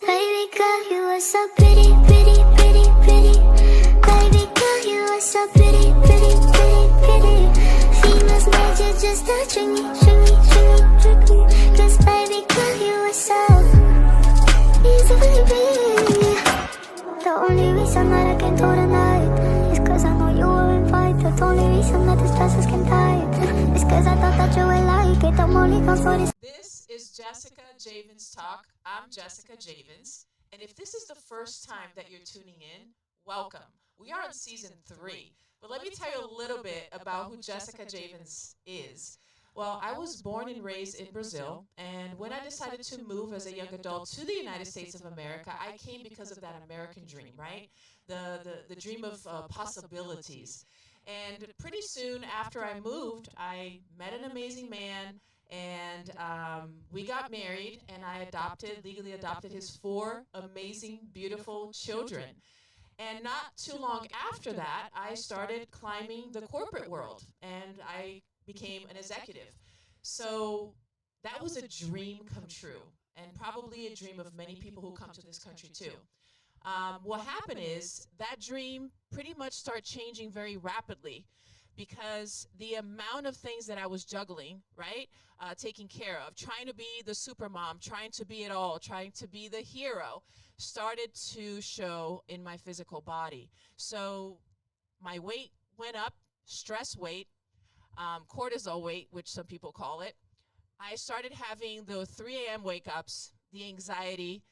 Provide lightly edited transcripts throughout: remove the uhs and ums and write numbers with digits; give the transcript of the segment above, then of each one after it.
Baby girl, you are so pretty, pretty, pretty, pretty. Baby girl, you are so pretty, pretty, pretty, pretty. Females made you just to trick me, trick me, trick me, trick me. 'Cause baby girl, you are so easy, baby. The only reason that I came to tonight is 'cause I know you were invited. The only reason that this dress is skin tight is 'cause I thought that you would like it. I'm only come for this. This is Jessica Javens Talk. I'm Jessica Javens. And if this is the first time that you're tuning in, welcome. We are on season 3. But let me tell you a little bit about who Jessica Javens is. Well, I was born and raised in Brazil, and when I decided to move as a young adult to the United States of America, I came because of that American dream, right? The dream of possibilities. And pretty soon after I moved, I met an amazing man, and we got married, and I legally adopted his 4 amazing, beautiful children. And not too long after that, I started climbing the corporate world, and I became an executive. So that was a dream come true, and probably a dream of many people who come to this country too. What happened is that dream pretty much started changing very rapidly, because the amount of things that I was juggling, right, taking care of, trying to be the super mom, trying to be it all, trying to be the hero, started to show in my physical body. So my weight went up, stress weight, cortisol weight, which some people call it. I started having the 3 a.m. wake-ups, the anxiety,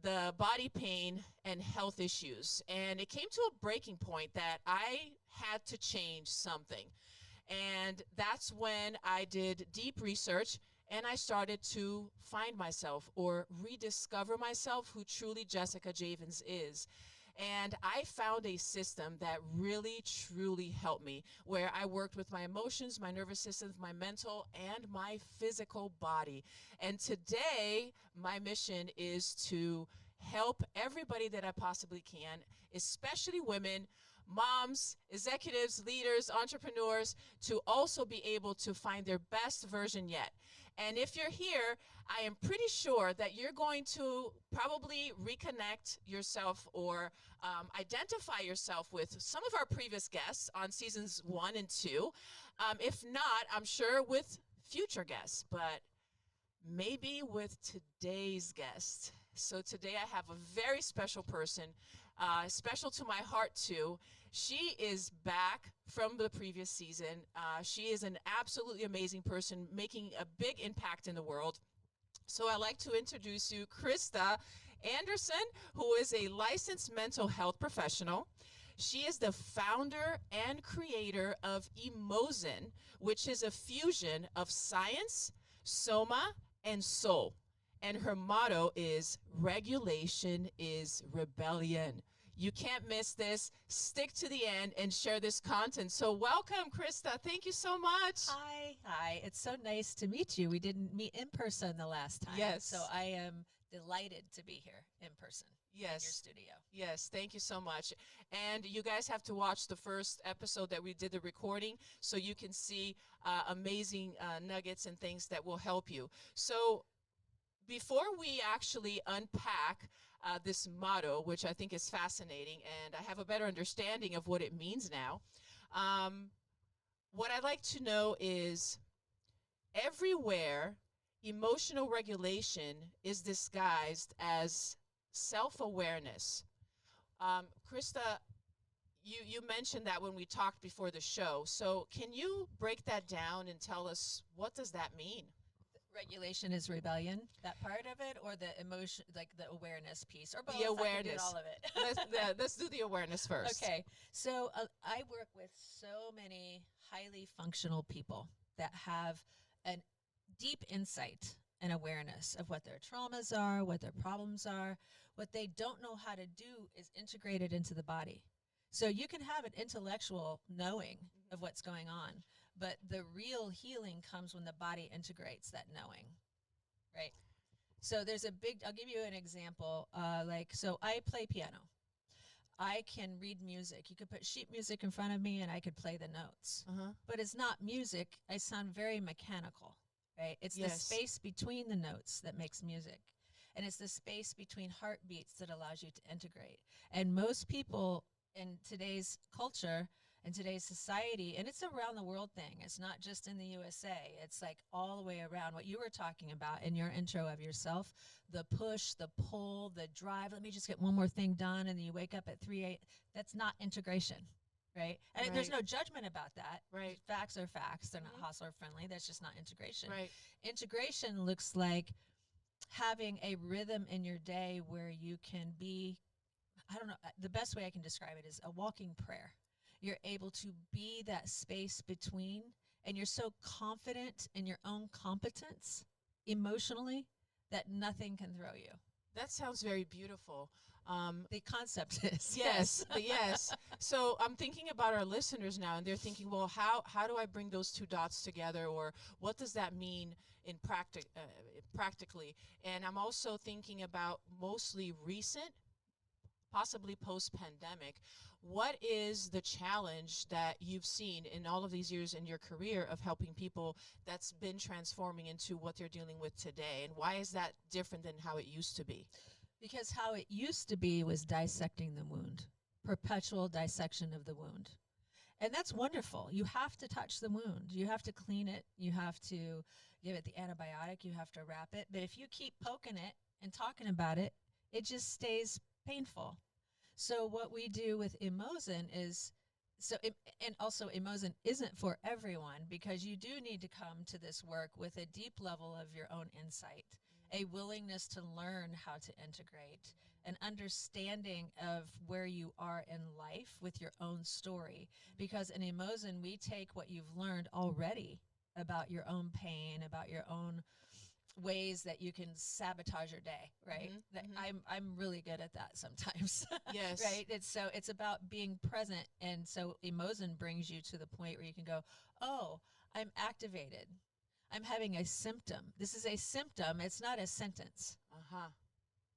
the body pain, and health issues. And it came to a breaking point that I had to change something. And that's when I did deep research, and I started to find myself or rediscover myself, who truly Jessica Javens is. And I found a system that really, truly helped me, where I worked with my emotions, my nervous system, my mental, and my physical body. And today, my mission is to help everybody that I possibly can, especially women, moms, executives, leaders, entrepreneurs, to also be able to find their best version yet. And if you're here, I am pretty sure that you're going to probably reconnect yourself or identify yourself with some of our previous guests on seasons 1 and 2. If not, I'm sure with future guests, but maybe with today's guest. So today I have a very special person, special to my heart too. She is back from the previous season. She is an absolutely amazing person, making a big impact in the world. So I'd like to introduce you, Krista Anderson, who is a licensed mental health professional. She is the founder and creator of Owmen, which is a fusion of science, soma, and soul. And her motto is, regulation is rebellion. You can't miss this. Stick to the end and share this content. So welcome, Krista. Thank you so much. Hi. It's so nice to meet you. We didn't meet in person the last time. Yes. So I am delighted to be here in person. Yes. In your studio. Yes, thank you so much. And you guys have to watch the first episode that we did the recording, so you can see amazing nuggets and things that will help you. So before we actually unpack this motto, which I think is fascinating, and I have a better understanding of what it means now, what I'd like to know is, everywhere emotional regulation is disguised as self-awareness. Krista, you mentioned that when we talked before the show. So can you break that down and tell us, what does that mean? Regulation is rebellion, that part of it, or the emotion, like the awareness piece, or both? The awareness. I can do all of it. Let's do the awareness first. Okay. So I work with so many highly functional people that have a deep insight and awareness of what their traumas are, what their problems are. What they don't know how to do is integrate it into the body. So you can have an intellectual knowing of what's going on, but the real healing comes when the body integrates that knowing, right? So there's I'll give you an example. So I play piano. I can read music. You could put sheet music in front of me and I could play the notes, but it's not music. I sound very mechanical, right? It's the space between the notes that makes music. And it's the space between heartbeats that allows you to integrate. And most people in today's culture and today's society, and it's a around the world thing. It's not just in the USA. It's like all the way around what you were talking about in your intro of yourself, the push, the pull, the drive. Let me just get one more thing done. And then you wake up at 3 a.m. That's not integration. Right. And there's no judgment about that. Right. Facts are facts. They're not hustler friendly. That's just not integration. Right. Integration looks like having a rhythm in your day where you can be, I don't know, the best way I can describe it is a walking prayer. You're able to be that space between, and you're so confident in your own competence emotionally that nothing can throw you. That sounds very beautiful. The concept is. Yes, yes. So I'm thinking about our listeners now, and they're thinking, well, how do I bring those two dots together, or what does that mean in practically? And I'm also thinking about mostly recent, possibly post-pandemic. What is the challenge that you've seen in all of these years in your career of helping people that's been transforming into what they're dealing with today? And why is that different than how it used to be? Because how it used to be was dissecting the wound, perpetual dissection of the wound. And that's wonderful. You have to touch the wound. You have to clean it. You have to give it the antibiotic. You have to wrap it. But if you keep poking it and talking about it, it just stays painful. So what we do with Emozen is, and also Emozen isn't for everyone, because you do need to come to this work with a deep level of your own insight, a willingness to learn how to integrate, an understanding of where you are in life with your own story. Because in Emozen, we take what you've learned already about your own pain, about your own ways that you can sabotage your day, right? I'm really good at that sometimes. Yes. Right? It's about being present. And so Emozen brings you to the point where you can go, oh, I'm activated. I'm having a symptom. This is a symptom. It's not a sentence.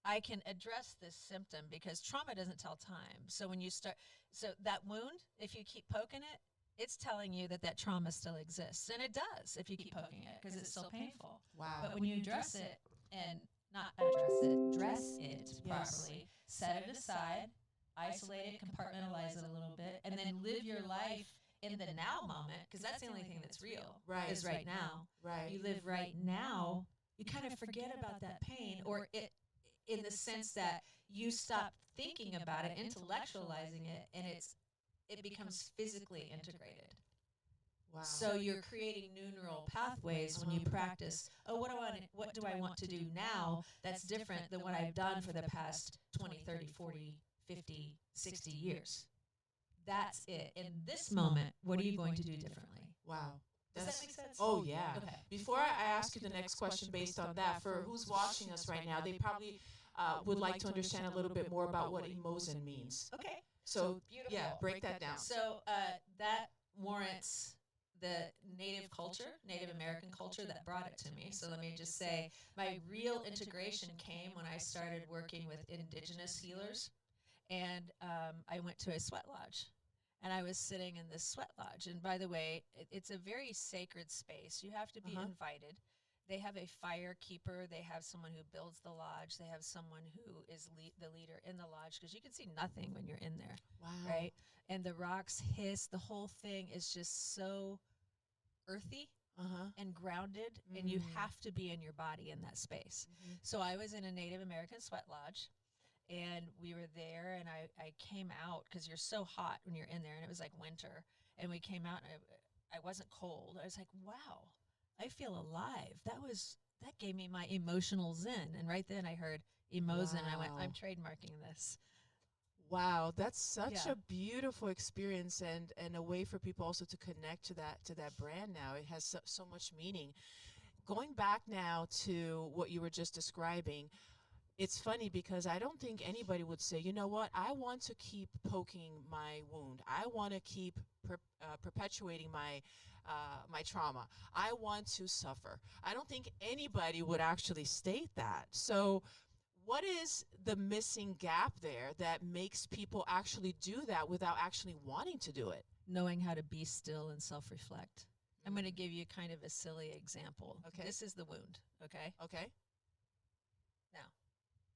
I can address this symptom because trauma doesn't tell time. So when you start, so that wound, if you keep poking it, it's telling you that trauma still exists. And it does if you keep poking it, because it's still painful. Wow. But when you address it and not address it, dress it properly, set it aside, isolate it, compartmentalize it a little bit, and then live your life in the now moment, because that's the only thing that's real. Right. Is right now. Right. You live right now. You kind of forget about that pain, or it, in the sense that you stop thinking about it, intellectualizing it, and it becomes physically integrated. Wow. So you're creating new neural pathways when you practice, what do I want to do now that's different than what I've done for the past 20, 30, 40, 50, 60 years. That's it. In this moment, what are you going to do differently? Wow. Does that make sense? Oh, yeah. Okay. Before I ask you the next question based on that, for who's watching us right now, they probably would like to understand a little bit more about what Emozen means. Okay. So, beautiful. yeah, break that down. So that warrants the Native culture, Native American culture that brought it to me. So let me just say, my real integration came when I started working with indigenous healers. And I went to a sweat lodge. And I was sitting in this sweat lodge. And by the way, it's a very sacred space. You have to be invited. They have a fire keeper. They have someone who builds the lodge. They have someone who is the leader in the lodge, because you can see nothing when you're in there. Wow. Right? And the rocks hiss. The whole thing is just so earthy and grounded. And you have to be in your body in that space. So I was in a Native American sweat lodge. And we were there, and I came out, because you're so hot when you're in there, and it was like winter. And we came out, and I wasn't cold. I was like, wow, I feel alive. That gave me my emotional zen. And right then I heard Emozen. I went, I'm trademarking this. Wow, that's such a beautiful experience, and a way for people also to connect to that brand now. It has so much meaning. Going back now to what you were just describing, it's funny because I don't think anybody would say, you know what, I want to keep poking my wound. I want to keep perpetuating my trauma. I want to suffer. I don't think anybody would actually state that. So what is the missing gap there that makes people actually do that without actually wanting to do it? Knowing how to be still and self-reflect. I'm going to give you kind of a silly example. Okay. This is the wound, okay? Okay. Now,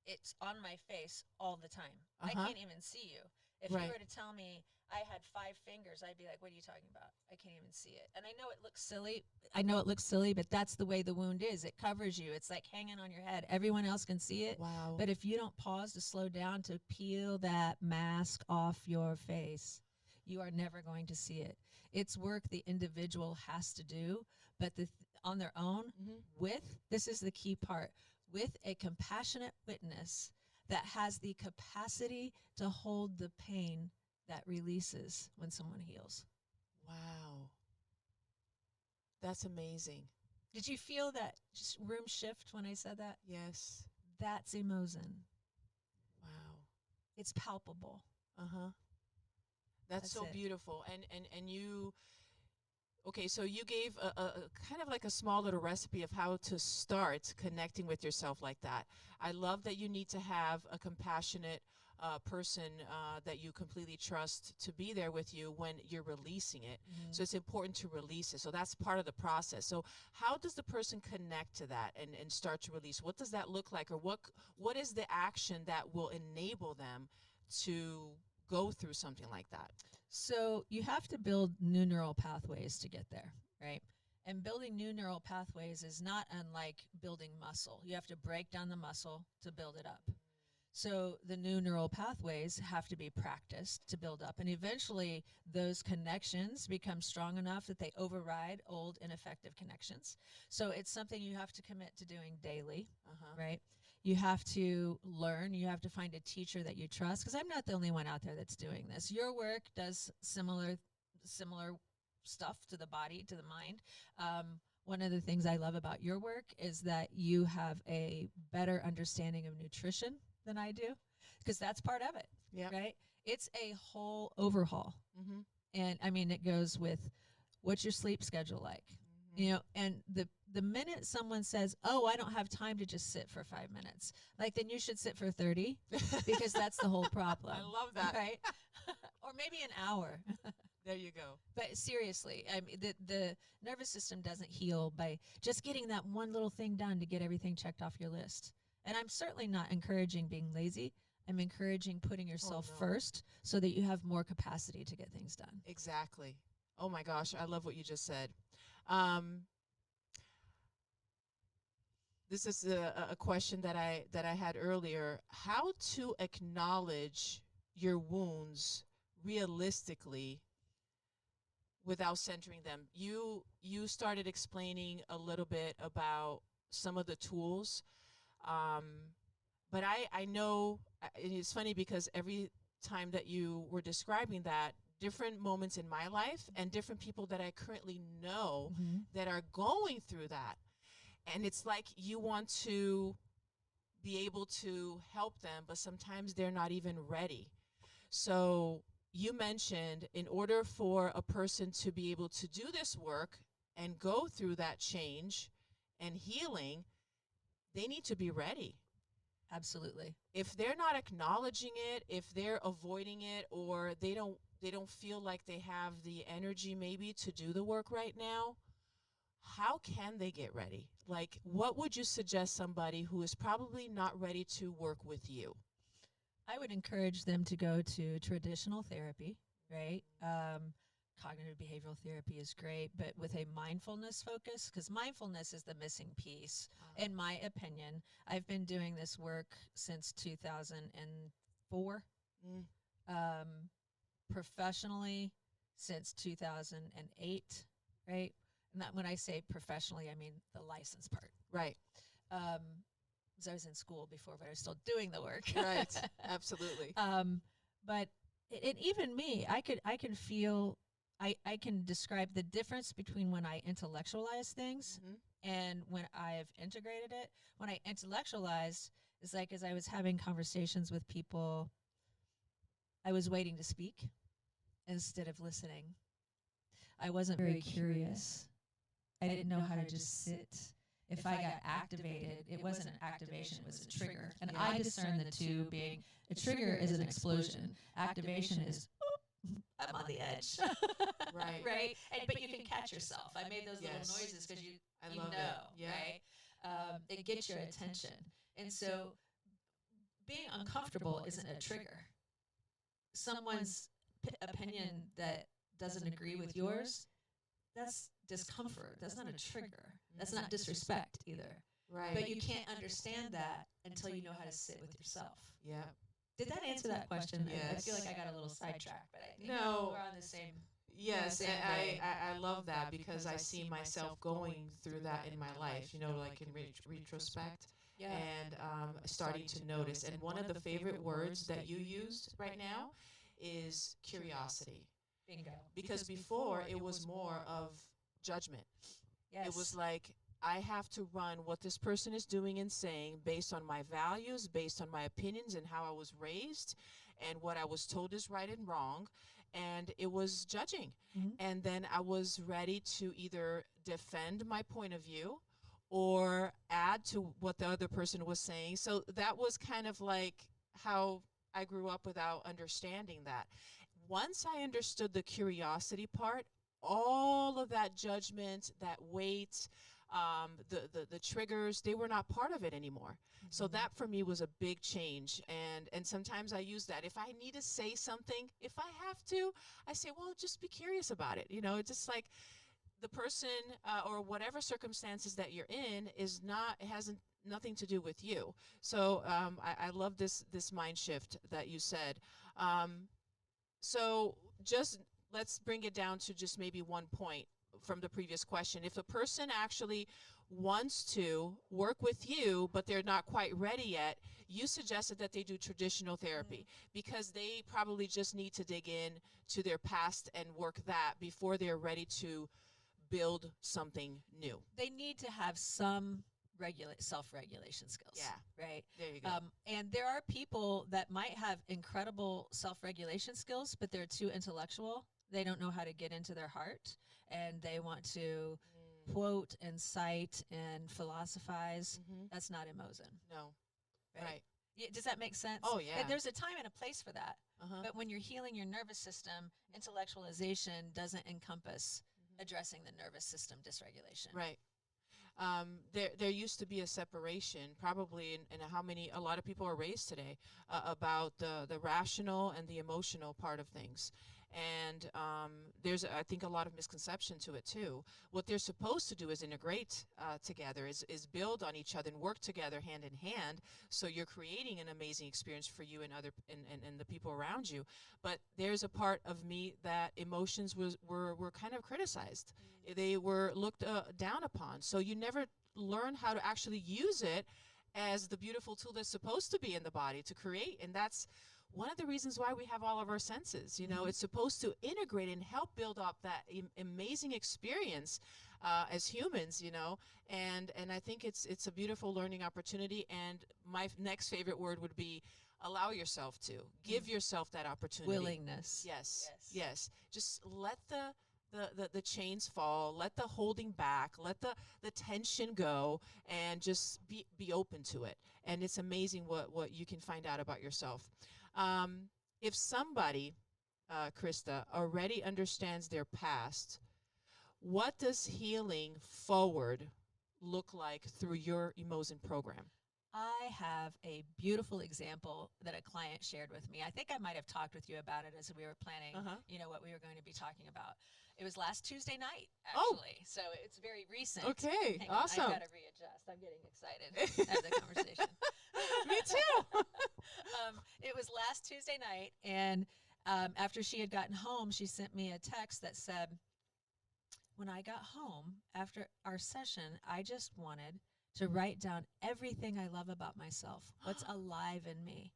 it's on my face all the time. I Uh-huh. can't even see you. If you Right. were to tell me I had 5 fingers, I'd be like, what are you talking about? I can't even see it. And I know it looks silly. I know it looks silly, but that's the way the wound is. It covers you. It's like hanging on your head. Everyone else can see it. Wow. But if you don't pause to slow down to peel that mask off your face, you are never going to see it. It's work the individual has to do, but on their own, Mhm. with, this is the key part, with a compassionate witness that has the capacity to hold the pain that releases when someone heals. Wow. That's amazing. Did you feel that room shift when I said that? Yes. That's emotion. Wow. It's palpable. Uh-huh. That's so it. beautiful. And you, okay, so you gave a kind of like a small little recipe of how to start connecting with yourself like that. I love that you need to have a compassionate person that you completely trust to be there with you when you're releasing it. So it's important to release it. So that's part of the process. So how does the person connect to that and start to release? What does that look like? Or what is the action that will enable them to go through something like that? So you have to build new neural pathways to get there, right? And building new neural pathways is not unlike building muscle. You have to break down the muscle to build it up. So the new neural pathways have to be practiced to build up. And eventually those connections become strong enough that they override old ineffective connections. So it's something you have to commit to doing daily, right? You have to learn. You have to find a teacher that you trust, because I'm not the only one out there that's doing this. Your work does similar stuff to the body, to the mind. One of the things I love about your work is that you have a better understanding of nutrition than I do, because that's part of it, right? It's a whole overhaul. And I mean, it goes with, what's your sleep schedule like? You know, and the minute someone says, oh, I don't have time to just sit for 5 minutes, like, then you should sit for 30, because that's the whole problem. I love that. Right? Or maybe an hour. There you go. But seriously, I mean, the nervous system doesn't heal by just getting that one little thing done to get everything checked off your list. And I'm certainly not encouraging being lazy. I'm encouraging putting yourself first so that you have more capacity to get things done. Exactly. Oh my gosh, I love what you just said. This is a question that I had earlier. How to acknowledge your wounds realistically without centering them. You started explaining a little bit about some of the tools, but I know it's funny because every time that you were describing that, different moments in my life and different people that I currently know that are going through that, and it's like you want to be able to help them, but sometimes they're not even ready. So you mentioned, in order for a person to be able to do this work and go through that change and healing, they need to be ready. Absolutely. If they're not acknowledging it, if they're avoiding it, or they don't feel like they have the energy maybe to do the work right now, how can they get ready? Like, what would you suggest somebody who is probably not ready to work with you? I would encourage them to go to traditional therapy, right? Cognitive behavioral therapy is great, but with a mindfulness focus, because mindfulness is the missing piece, in my opinion. I've been doing this work since 2004, professionally since 2008, right? And that, when I say professionally, I mean the license part. Right. Because I was in school before, but I was still doing the work. Right. Absolutely. But even me, I can feel, I can describe the difference between when I intellectualize things and when I've integrated it. When I intellectualized, it's like, as I was having conversations with people, I was waiting to speak instead of listening. I wasn't very curious. I didn't know how to just sit. If I got activated, it wasn't an activation, it was a trigger. And I discern the two being, a trigger is an explosion. Activation is, I'm on the edge. Right. Right? But you can catch yourself. I made those little noises because you know, right? It gets your attention. And so being uncomfortable isn't a trigger. Someone's opinion that doesn't agree with yours, that's discomfort. That's not a trigger. That's not disrespect either. Right. But you can't understand that until you know how to sit with yourself. Yeah. Did that answer that question? I Yes. feel like I got a little sidetracked, but I think No. we're on the same. Yes, same and vein. I love that because I see myself going through that in my life, like in retrospect. Yeah. And starting to notice. And one of the favorite words that you used right now is curiosity. Bingo. Because before it was more of judgment. Yes. It was like, I have to run what this person is doing and saying based on my values, based on my opinions and how I was raised and what I was told is right and wrong. And it was judging. Mhm. And then I was ready to either defend my point of view or add to what the other person was saying. So that was kind of like how I grew up without understanding that. Once I understood the curiosity part, all of that judgment, that weight, the triggers, they were not part of it anymore. So that for me was a big change. And sometimes I use that. If I need to say something, if I have to, I say, well, just be curious about it. It's just like the person or whatever circumstances that you're in is not, it hasn't nothing to do with you. So I love this mind shift that you said. So just let's bring it down to just maybe one point from the previous question. If a person actually wants to work with you, but they're not quite ready yet, you suggested that they do traditional therapy because they probably just need to dig in to their past and work that before they're ready to build something new. They need to have some self-regulation skills. Yeah. Right. There you go. And there are people that might have incredible self-regulation skills, but they're too intellectual. They don't know how to get into their heart, and they want to quote and cite and philosophize. That's not Owmen. No. Right. Yeah, does that make sense? Oh, yeah. And there's a time and a place for that. But when you're healing your nervous system, intellectualization doesn't encompass addressing the nervous system dysregulation. Right. There used to be a separation, probably in how a lot of people are raised today, about the rational and the emotional part of things. And there's, I think, a lot of misconception to it too. What they're supposed to do is integrate together, is build on each other and work together hand in hand. So you're creating an amazing experience for you and and the people around you. But there's a part of me that emotions were kind of criticized. They were looked down upon. So you never learn how to actually use it as the beautiful tool that's supposed to be in the body to create. And that's one of the reasons why we have all of our senses. It's supposed to integrate and help build up that amazing experience as humans, and I think it's a beautiful learning opportunity. And my next favorite word would be allow yourself to give yourself that opportunity. Willingness. Yes. Just let the chains fall, let the holding back, let the tension go, and just be open to it. And it's amazing what you can find out about yourself. If somebody, Krista, already understands their past, what does healing forward look like through your Owmen program? I have a beautiful example that a client shared with me. I think I might have talked with you about it as we were planning, what we were going to be talking about. It was last Tuesday night, actually. So it's very recent. Okay, Hang on, awesome. I've got to readjust. I'm getting excited to have the conversation. Me too. It was last Tuesday night, and after she had gotten home, she sent me a text that said, when I got home after our session, I just wanted to write down everything I love about myself, what's alive in me.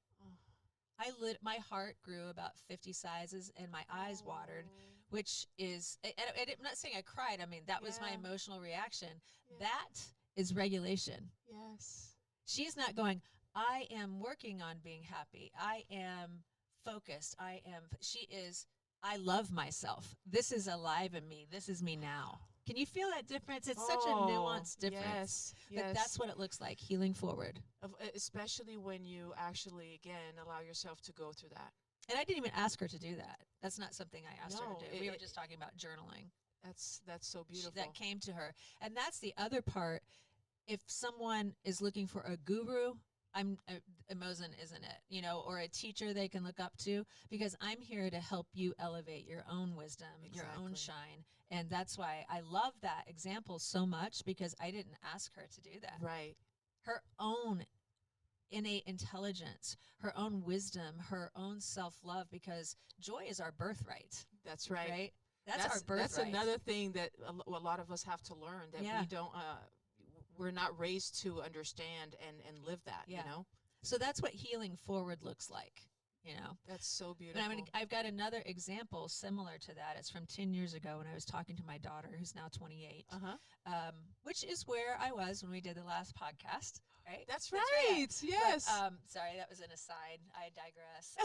My heart grew about 50 sizes and my eyes watered, which is, and I'm not saying I cried. I mean, that was my emotional reaction. That is regulation. Yes. She's not going, I am working on being happy. I am focused. She is, I love myself. This is alive in me. This is me now. Can you feel that difference? It's such a nuanced difference. Yes. But that's what it looks like, healing forward. Especially when you actually, again, allow yourself to go through that. And I didn't even ask her to do that. That's not something I asked her No, to do. We were just talking about journaling. That's so beautiful. That came to her. And that's the other part. If someone is looking for a guru, Emozen isn't it, or a teacher they can look up to, because I'm here to help you elevate your own wisdom, your own shine. And that's why I love that example so much, because I didn't ask her to do that. Right. Her own innate intelligence, her own wisdom, her own self-love, because joy is our birthright. That's right. Right? That's our birthright. That's another thing that a lot of us have to learn, that we don't we're not raised to understand and live that, So that's what healing forward looks like, That's so beautiful. And I've got another example similar to that. It's from 10 years ago when I was talking to my daughter, who's now 28, which is where I was when we did the last podcast, right? That's right. Yes. But, sorry, that was an aside. I digress.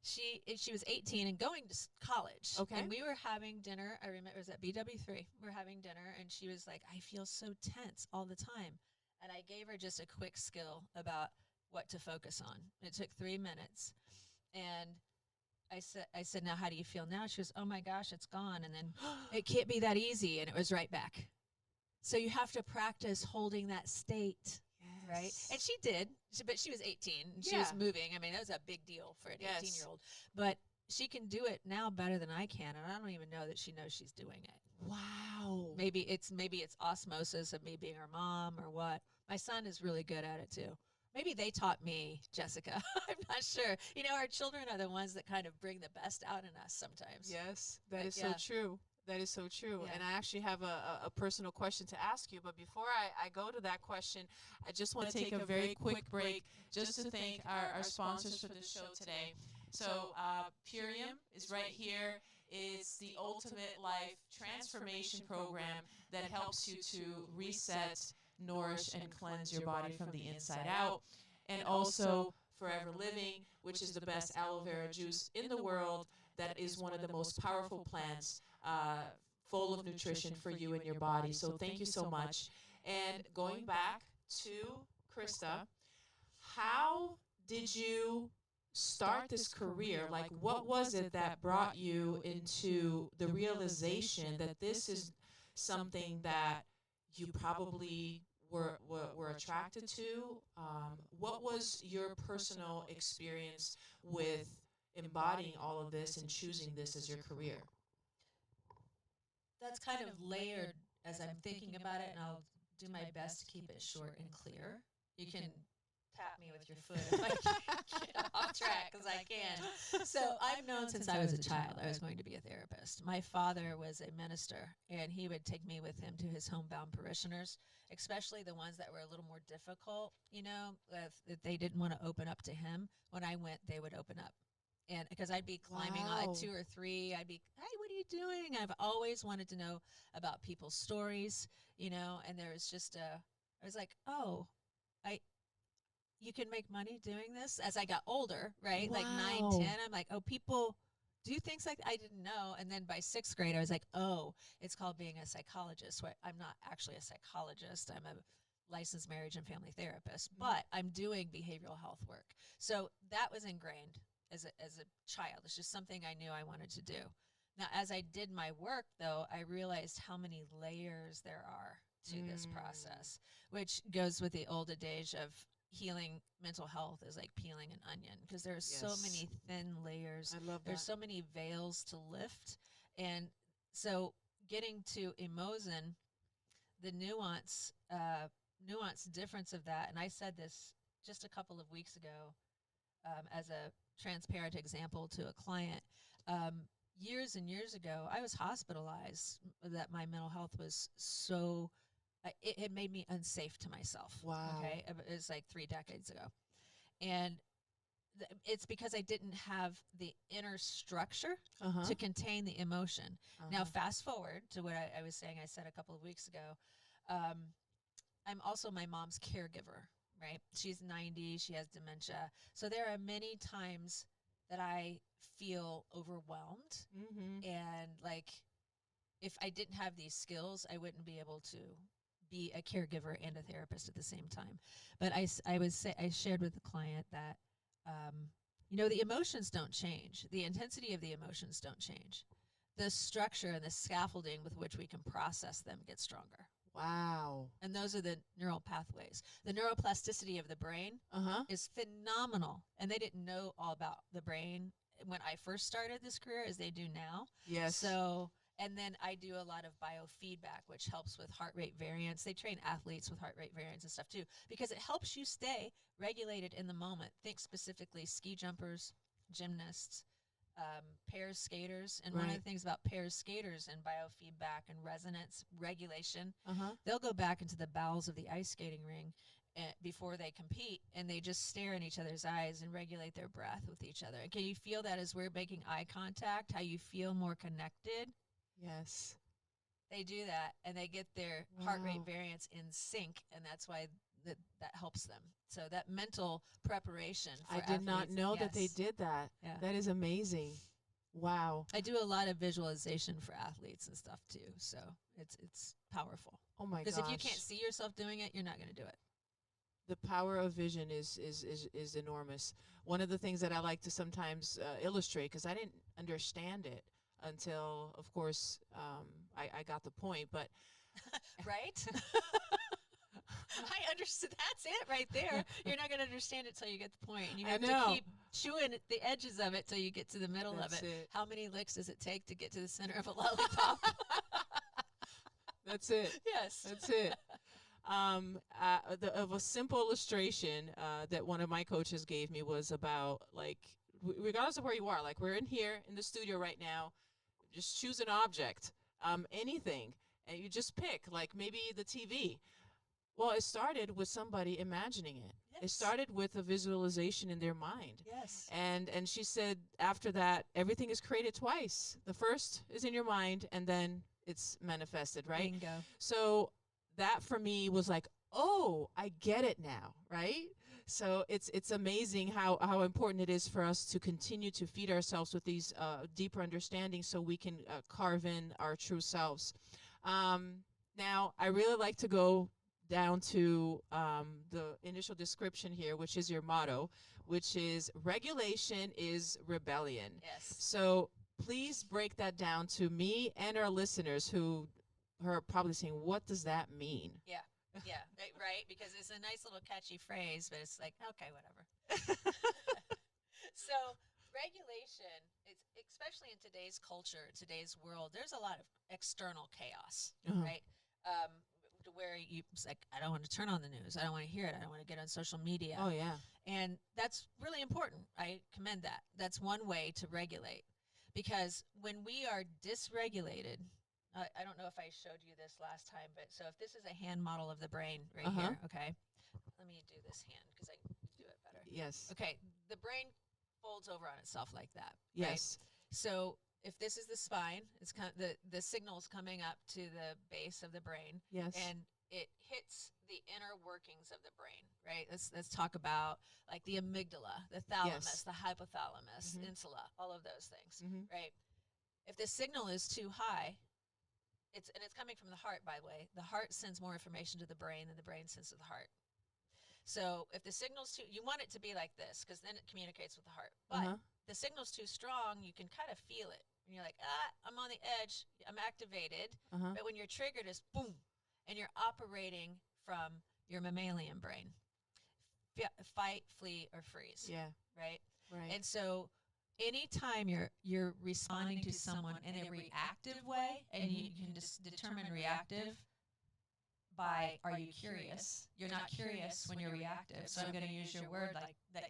She was 18 and going to college. Okay. And we were having dinner. I remember it was at BW3. We were having dinner, and she was like, I feel so tense all the time. And I gave her just a quick skill about what to focus on. It took 3 minutes. And I said, now, how do you feel now? She goes, oh my gosh, it's gone. And then it can't be that easy. And it was right back. So you have to practice holding that state. Right. And she did, but she was 18 and she was moving. I mean, that was a big deal for an 18-year-old, but she can do it now better than I can. And I don't even know that she knows she's doing it. Wow. Maybe it's osmosis of me being her mom or what. My son is really good at it too. Maybe they taught me, Jessica. I'm not sure. Our children are the ones that kind of bring the best out in us sometimes. Yes, that is so true. That is so true. Yeah. And I actually have a personal question to ask you. But before I go to that question, I just want to take a very quick break just to thank our sponsors for the show today. So Purium is right here. It's the ultimate life transformation program that helps you to reset, nourish, and cleanse your body from the inside out. And also Forever Living, which is the best aloe vera juice in the world. That is one of the most powerful plants, full of nutrition for you and your body. So thank you so much. And going back to Krista, how did you start this career? Like, what was it that brought you into the realization that this is something that you probably were attracted to? What was your personal experience with embodying all of this and choosing this as your career? That's kind of layered as I'm thinking about it, and I'll do my best to keep it short and clear. You can tap me with your foot if I get off track, because I can. So I've known since I was a child I was going to be a therapist. My father was a minister, and he would take me with him to his homebound parishioners, especially the ones that were a little more difficult, if they didn't want to open up to him. When I went, they would open up. And because I'd be climbing on 2 or 3, I'd be, hey, what are you doing? I've always wanted to know about people's stories, and there was just I was like, oh, you can make money doing this. As I got older, right? Wow. Like 9, 10, I'm like, oh, people do things like I didn't know. And then by 6th grade, I was like, oh, it's called being a psychologist. Where I'm not actually a psychologist. I'm a licensed marriage and family therapist, but I'm doing behavioral health work. So that was ingrained as a child. It's just something I knew I wanted to do. Now, as I did my work, though, I realized how many layers there are to this process, which goes with the old adage of healing mental health is like peeling an onion, because there's so many thin layers. I love that. There's so many veils to lift. And so getting to Emozen, the nuance difference of that, and I said this just a couple of weeks ago as a transparent example to a client. Years and years ago, I was hospitalized, that my mental health was so, it had made me unsafe to myself. Wow. Okay. It was like 3 decades ago. And it's because I didn't have the inner structure to contain the emotion. Now, fast forward to what I was saying, I said a couple of weeks ago. I'm also my mom's caregiver, right? She's 90, she has dementia. So there are many times that I feel overwhelmed. And like, if I didn't have these skills, I wouldn't be able to be a caregiver and a therapist at the same time. But I shared with the client that, the emotions don't change. The intensity of the emotions don't change. The structure and the scaffolding with which we can process them gets stronger. Wow. And those are the neural pathways. The neuroplasticity of the brain is phenomenal. And they didn't know all about the brain when I first started this career as they do now. Yes. So, and then I do a lot of biofeedback, which helps with heart rate variance. They train athletes with heart rate variance and stuff too, because it helps you stay regulated in the moment. Think specifically ski jumpers, gymnasts, pairs skaters. And one of the things about pairs skaters and biofeedback and resonance regulation, they'll go back into the bowels of the ice skating ring before they compete, and they just stare in each other's eyes and regulate their breath with each other. Can you feel that as we're making eye contact, how you feel more connected? Yes. They do that, and they get their heart rate variance in sync, and that's why that helps them. So that mental preparation for I did not athletes, know that they did that. Yeah. That is amazing. Wow. I do a lot of visualization for athletes and stuff too, so it's powerful. Oh my gosh. Because if you can't see yourself doing it, you're not going to do it. The power of vision is enormous. One of the things that I like to sometimes illustrate, because I didn't understand it until, of course, I got the point, but right? I understood. That's it right there. You're not going to understand it till you get the point. And you have to keep chewing at the edges of it till you get to the middle of it. How many licks does it take to get to the center of a lollipop? That's it. Yes. That's it. Of a simple illustration that one of my coaches gave me was about, like, regardless of where you are, like we're in here in the studio right now, just choose an object, anything, and you just pick, like maybe the TV. Well, it started with somebody imagining it. Yes. It started with a visualization in their mind. Yes. And she said after that, everything is created twice. The first is in your mind, and then it's manifested, right? Bingo. So that for me was like, oh, I get it now, right? So it's amazing how important it is for us to continue to feed ourselves with these deeper understandings so we can carve in our true selves. Now, I really like to go down to the initial description here, which is your motto, which is regulation is rebellion. Yes. So please break that down to me and our listeners who are probably saying, what does that mean? Yeah. Yeah, right, because it's a nice little catchy phrase, but it's like, okay, whatever. So regulation, especially in today's culture, today's world, there's a lot of external chaos, right? Where it's like, I don't want to turn on the news. I don't want to hear it. I don't want to get on social media. Oh, yeah. And that's really important. I commend that. That's one way to regulate. Because when we are dysregulated, I don't know if I showed you this last time, but so if this is a hand model of the brain right here, okay? Let me do this hand because I can do it better. Yes. Okay, the brain folds over on itself like that. Yes. Right? So if this is the spine, it's kind of the signal's coming up to the base of the brain. Yes. And it hits the inner workings of the brain, right? Let's talk about like the amygdala, the thalamus, the hypothalamus, insula, all of those things, right? If the signal is too high, it's coming from the heart, by the way. The heart sends more information to the brain than the brain sends to the heart. So if the signal's too, you want it to be like this because then it communicates with the heart. But the signal's too strong, you can kind of feel it. And you're like, I'm on the edge, I'm activated. But when you're triggered, it's boom. And you're operating from your mammalian brain. Fight, flee, or freeze. Yeah. Right? Right. And so anytime you're responding to someone in a reactive way, and you can just determine reactive by, are you curious? You're not curious when you're reactive. So I'm going to use your word like that.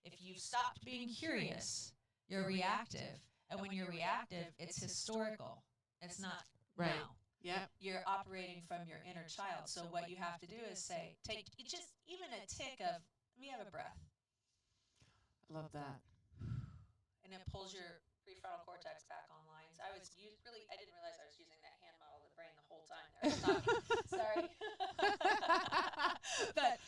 If you've stopped being curious, you're reactive. And when you're reactive, it's historical. It's not now. Yeah. You're operating from your inner child. So what you have to do is say, take just even a tick of, let me have a breath. I love that. And it pulls your prefrontal cortex back online. So I didn't realize I was using that hand model of the brain the whole time there. I was talking. Sorry. But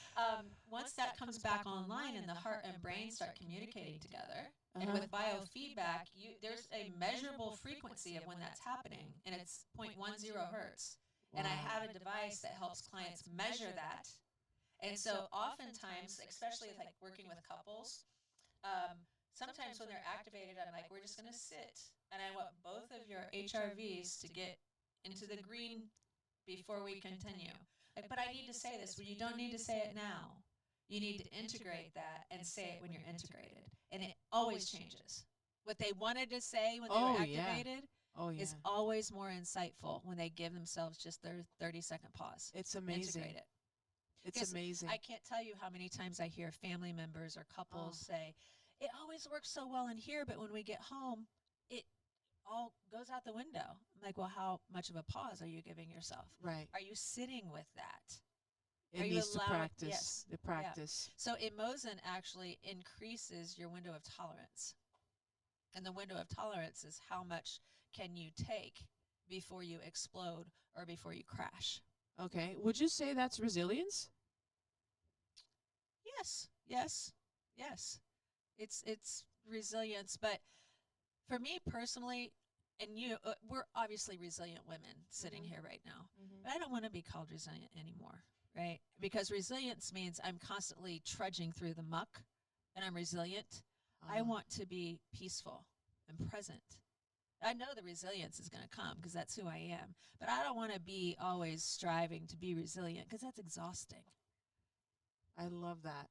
once that comes back online and the heart and brain start communicating together, and with biofeedback, there's a measurable frequency of when that's happening, and it's 0.10 hertz. Wow. And I have a device that helps clients measure that. And so oftentimes, especially like working with couples, sometimes when they're activated, I'm like, we're just going to sit. And I want both of your HRVs to get into the green before we continue. Like, but I need to say this. Well, you don't need to say it now. You need to integrate that and say it when you're integrated. And it always changes. What they wanted to say when they were activated is always more insightful when they give themselves just their 30-second pause. It's amazing. Integrate it. It's amazing. I can't tell you how many times I hear family members or couples say, it always works so well in here, but when we get home, it all goes out the window. I'm like, well, how much of a pause are you giving yourself? Right. Are you sitting with that? It needs to practice. Yes. The practice. Yeah. So emotion actually increases your window of tolerance. And the window of tolerance is how much can you take before you explode or before you crash. Okay. Would you say that's resilience? Yes. It's resilience. But for me personally, and we're obviously resilient women sitting here right now. But I don't want to be called resilient anymore, right? Because resilience means I'm constantly trudging through the muck and I'm resilient. I want to be peaceful and present. I know the resilience is going to come because that's who I am. But I don't want to be always striving to be resilient because that's exhausting. I love that.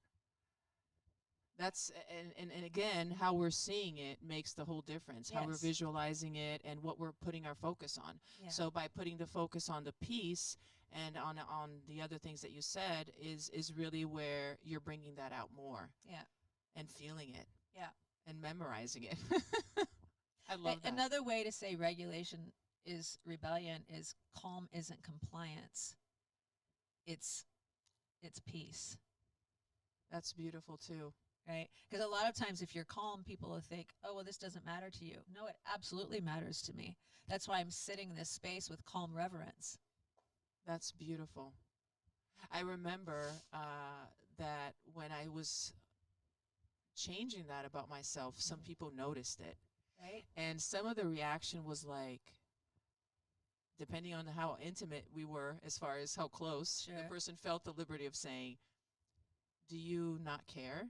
That's, and again, how we're seeing it makes the whole difference. How we're visualizing it and what we're putting our focus on. Yeah. So by putting the focus on the peace and on the other things that you said is really where you're bringing that out more. Yeah. And feeling it. Yeah. And memorizing it. I love that. Another way to say regulation is rebellion is calm isn't compliance. It's peace. That's beautiful too. Right? Because a lot of times if you're calm, people will think, oh, well, this doesn't matter to you. No, it absolutely matters to me. That's why I'm sitting in this space with calm reverence. That's beautiful. I remember that when I was changing that about myself, some people noticed it. Right. And some of the reaction was like, depending on how intimate we were as far as how close, the person felt the liberty of saying, do you not care?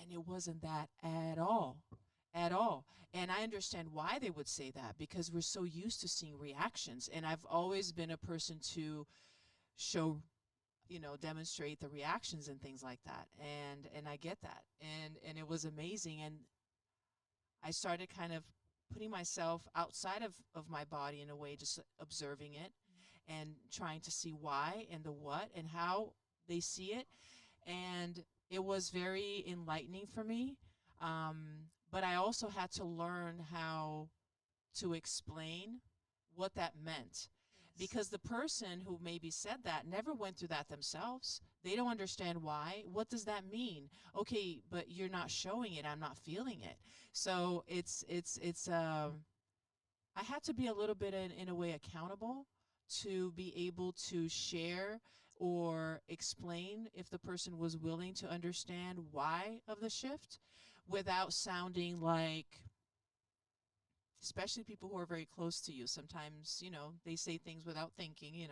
And it wasn't that at all. And I understand why they would say that, because we're so used to seeing reactions. And I've always been a person to show, demonstrate the reactions and things like that. And I get that. And it was amazing. And I started kind of putting myself outside of my body in a way, just observing it and trying to see why and the what and how they see it. And it was very enlightening for me. But I also had to learn how to explain what that meant. Because the person who maybe said that never went through that themselves. They don't understand why. What does that mean? Okay, but you're not showing it. I'm not feeling it. So I had to be a little bit in a way accountable to be able to share or explain if the person was willing to understand why of the shift without sounding like, especially people who are very close to you. Sometimes, they say things without thinking,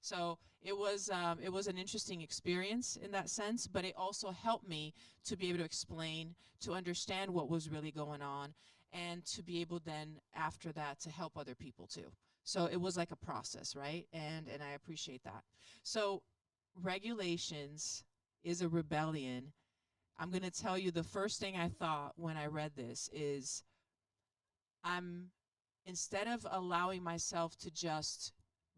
So it was an interesting experience in that sense, but it also helped me to be able to explain, to understand what was really going on, and to be able then after that to help other people too. So it was like a process, right? And I appreciate that. So regulations is a rebellion. I'm going to tell you the first thing I thought when I read this is instead of allowing myself to just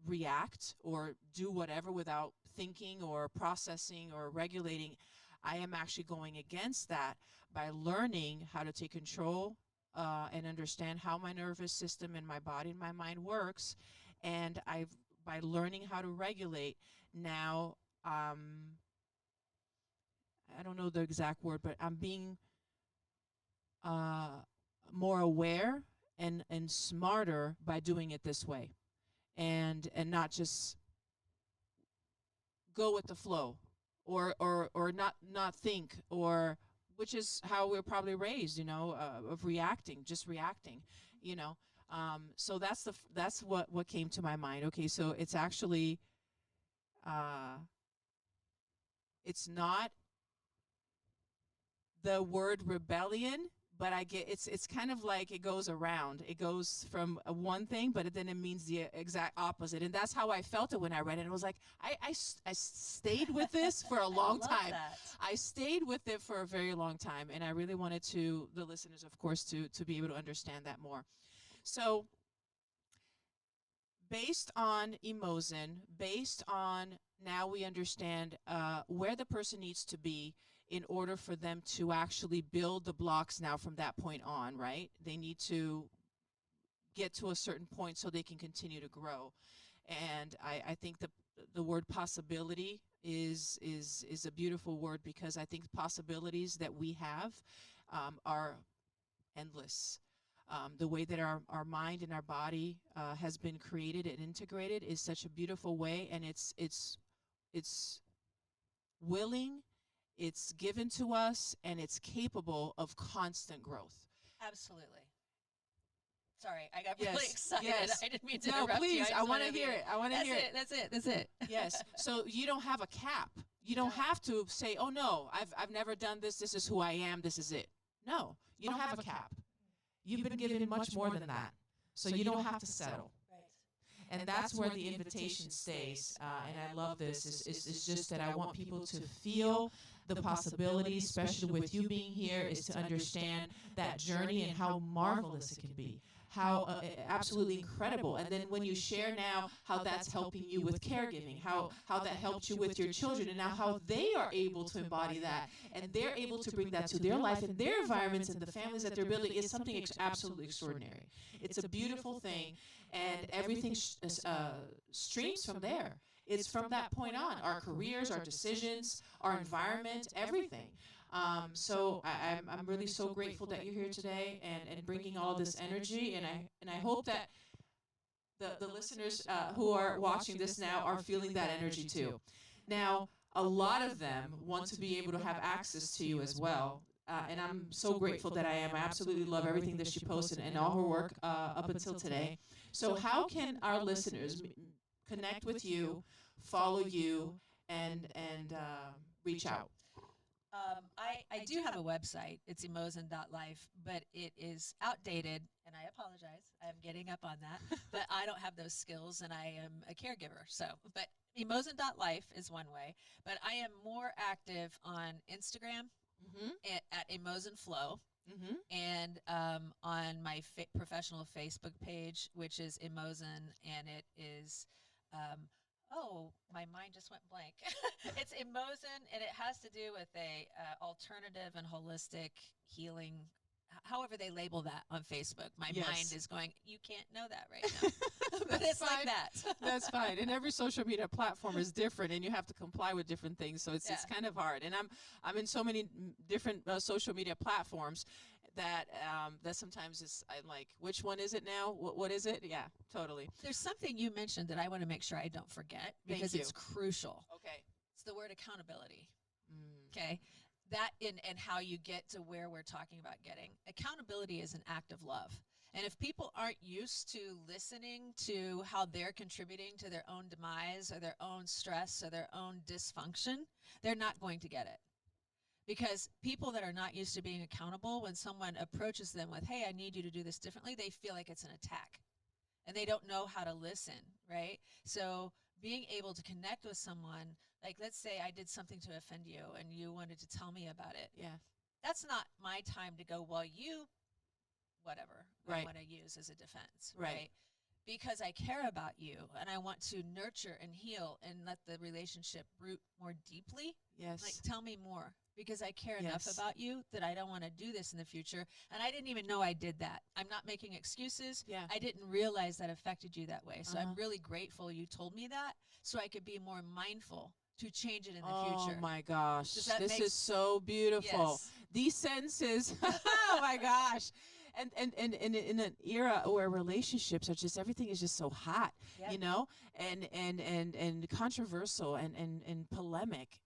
react or do whatever without thinking or processing or regulating, I am actually going against that by learning how to take control and understand how my nervous system and my body and my mind works. And by learning how to regulate, now I don't know the exact word, but I'm being more aware and smarter by doing it this way, and not just go with the flow or not think, or which is how we're probably raised, of reacting, just reacting, so that's what came to my mind. Okay, so it's actually it's not the word rebellion, but I get it's kind of like it goes around. It goes from one thing, but then it means the exact opposite. And that's how I felt it when I read it. It was like I stayed with this for a long love time. that. I stayed with it for a very long time, and I really wanted the listeners, of course, to be able to understand that more. So, based on emotion, based on now we understand where the person needs to be in order for them to actually build the blocks now from that point on, right? They need to get to a certain point so they can continue to grow. And I think the word possibility is a beautiful word, because I think possibilities that we have are endless. The way that our mind and our body has been created and integrated is such a beautiful way, and it's willing, it's given to us, and it's capable of constant growth. Absolutely. Sorry, I got Yes, really excited. yes. I didn't mean to No, interrupt you. please, I just want to wanted hear be- it. I want to That's hear it. That's it. That's it. Yes. So you don't have a cap. You don't No. have to say, "Oh no, I've never done this. This is who I am. This is it." No, you don't have a cap. You've been given much more than that. So you don't have to settle. Right. And that's where the invitation stays. And I love this. Is just that I want people to feel the possibilities, especially with you being here, is to understand that journey and how marvelous it can be, how absolutely incredible. And then when you share now how that's helping you with caregiving, how that helped you with your children, and now how they are able to embody that, and they're able to bring that to their life and their environments and the families that they're building, is something absolutely extraordinary. It's a beautiful thing, and everything streams from there. It's from that point on. Our careers, our decisions, our environment, everything. So I'm really so grateful that you're here today and bringing all this energy. And I hope that the listeners who are watching this now are feeling that energy too. Now, a lot of them want to be able to have access to you as well. And I'm so grateful that I am. I absolutely love everything that she posted and all her work up until today. So how can our listeners connect with you, follow you, and reach out? I do have a website. It's emozen.life, but it is outdated, and I apologize. I'm getting up on that, but I don't have those skills, and I am a caregiver. So, but emozen.life is one way, but I am more active on Instagram Mm-hmm. at Emozen Flow, Mm-hmm. and on my professional Facebook page, which is Emozen, and it is, oh, my mind just went blank. It's Emozen, and it has to do with a alternative and holistic healing. However they label that on Facebook, my Yes. mind is going, you can't know that right now. But it's like that. That's fine. And every social media platform is different, and you have to comply with different things. So it's kind of hard. And I'm in so many different social media platforms that sometimes I'm like, which one is it now? What is it? Yeah, totally. There's something you mentioned that I want to make sure I don't forget, because you. it's crucial. Okay. It's the word accountability. Mm. Okay. That and how you get to where we're talking about getting. Accountability is an act of love. And if people aren't used to listening to how they're contributing to their own demise or their own stress or their own dysfunction, they're not going to get it. Because people that are not used to being accountable, when someone approaches them with, hey, I need you to do this differently, they feel like it's an attack. And they don't know how to listen, right? So being able to connect with someone, like let's say I did something to offend you and you wanted to tell me about it. Yeah. That's not my time to go, well, whatever I Right. want to use as a defense, Right. right? Because I care about you and I want to nurture and heal and let the relationship root more deeply. Yes. Like, tell me more, because I care enough Yes. about you that I don't want to do this in the future. And I didn't even know I did that. I'm not making excuses. Yeah. I didn't realize that affected you that way. So I'm Uh-huh. really grateful you told me that, so I could be more mindful to change it in the Oh future. my gosh. Does that This make is so beautiful. Yes. These sentences, oh my gosh. And in an era where relationships are just, everything is just so hot, Yep. you know, and controversial and polemic.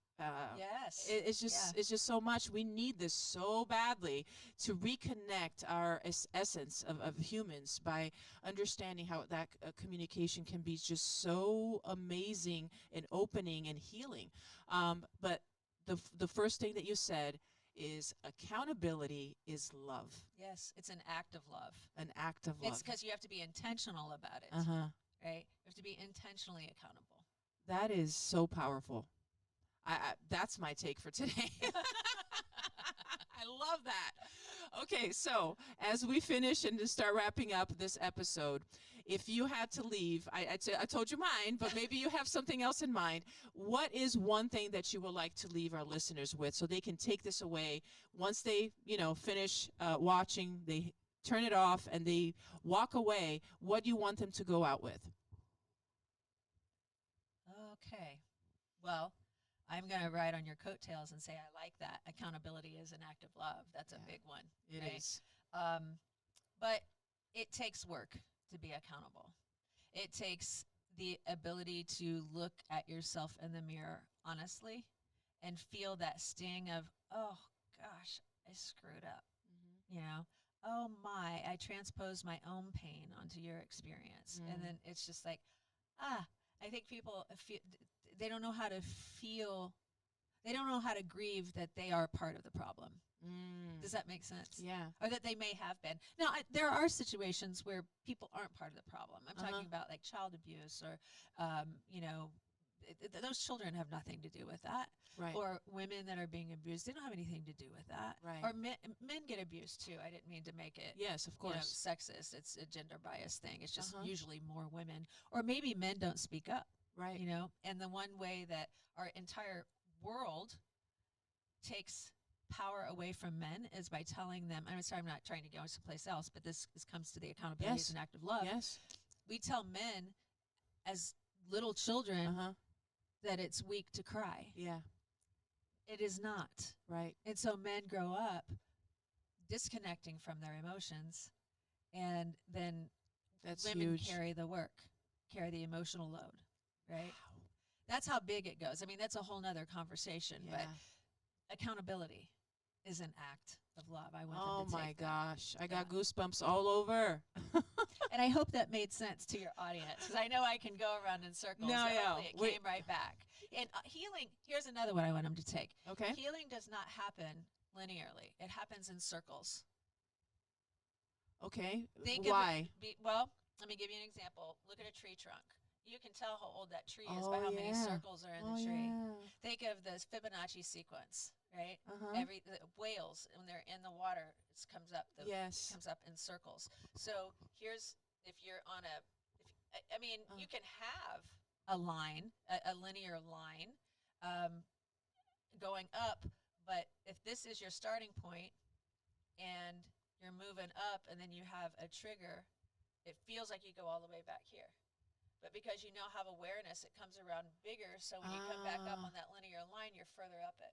Yes. It's just it's just so much. We need this so badly to reconnect our essence of humans by understanding how that communication can be just so amazing and opening and healing. But the first thing that you said is accountability is love, Yes, it's an act of love. an act of love. It's because you have to be intentional about it, Uh-huh. right? You have to be intentionally accountable. That is so powerful. That's my take for today. I love that. Okay, so as we finish and to start wrapping up this episode, if you had to leave, I told you mine, but maybe you have something else in mind. What is one thing that you would like to leave our listeners with so they can take this away once they, finish watching, they turn it off and they walk away? What do you want them to go out with? Okay. Well, I'm going to ride on your coattails and say I like that. Accountability is an act of love. That's a big one. It right? is. But it takes work to be accountable. It takes the ability to look at yourself in the mirror honestly and feel that sting of, oh, gosh, I screwed up. Oh, my, I transposed my own pain onto your experience. And then it's just like, I think people they don't know how to feel. They don't know how to grieve that they are part of the problem. Does that make sense? Yeah. Or that they may have been. Now, there are situations where people aren't part of the problem. I'm talking about like child abuse or, those children have nothing to do with that. Right. Or women that are being abused, they don't have anything to do with that. Right. Or men get abused too. I didn't mean to make it Yes, of course. sexist. It's a gender bias thing. It's just usually more women. Or maybe men don't speak up. Right. And the one way that our entire world takes power away from men is by telling them, I'm sorry, I'm not trying to go someplace else, but this comes to the accountability as an act of love. Yes. We tell men as little children that it's weak to cry. Yeah. It is not. Right. And so men grow up disconnecting from their emotions, and then That's women huge. carry the emotional load, right? That's how big it goes. I mean, that's a whole nother conversation, but accountability is an act of love. I want them to take that. Gosh. I got goosebumps all over. And I hope that made sense to your audience, because I know I can go around in circles. No, and yeah. hopefully it came right back. And healing, here's another one I want them to take. Okay. Healing does not happen linearly. It happens in circles. Okay. Think Why? Well, let me give you an example. Look at a tree trunk. You can tell how old that tree is by how many circles are in the tree. Yeah. Think of the Fibonacci sequence, right? Uh-huh. The whales, when they're in the water, it comes up. Comes up in circles. So here's, if you're on you can have a line, a linear line, going up, but if this is your starting point and you're moving up and then you have a trigger, it feels like you go all the way back here. But because you now have awareness, it comes around bigger. So when you come back up on that linear line, you're further up it.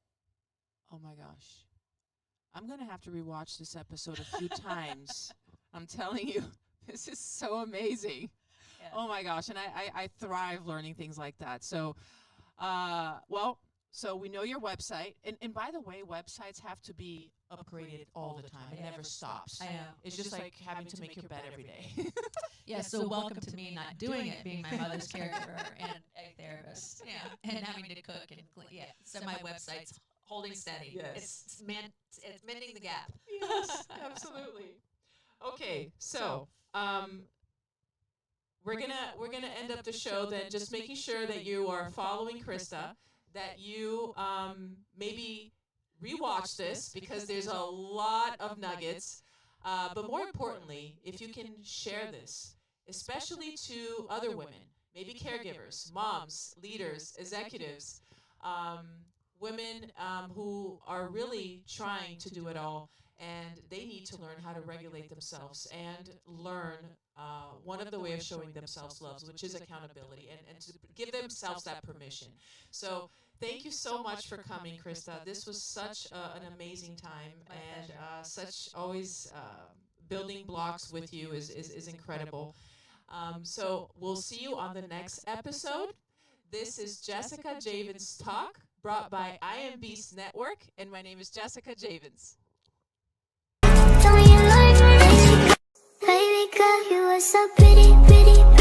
Oh my gosh. I'm going to have to rewatch this episode a few times. I'm telling you, this is so amazing. Yeah. Oh my gosh. And I thrive learning things like that. So, so we know your website. And by the way, websites have to be upgraded all the time. It never stops. I know. It's just like having to make your bed every day. Yeah, so welcome to me not doing it, being my mother's caregiver and a therapist. Yeah, and having to cook and clean. Yeah, so my website's holding steady. Yes. It's mending the gap. Yes, absolutely. Okay, so we're gonna end up the show then just making sure that you are following Krista, that you maybe rewatch this because there's a lot of nuggets. But more importantly, if you can share this, especially to other women, maybe caregivers, moms, leaders, executives, women who are really trying to do it all, and they need to learn how to regulate themselves and learn one of the ways of showing themselves love, which is accountability, and to give themselves that permission. So thank you so much for coming, Krista. This was such an amazing time, and such always building blocks with you is incredible. So we'll see you on the next episode. This is Jessica Javens Talk, brought by I Am Beast Network, and my name is Jessica Javens. Tell me you like me, baby girl, you are so pretty, pretty,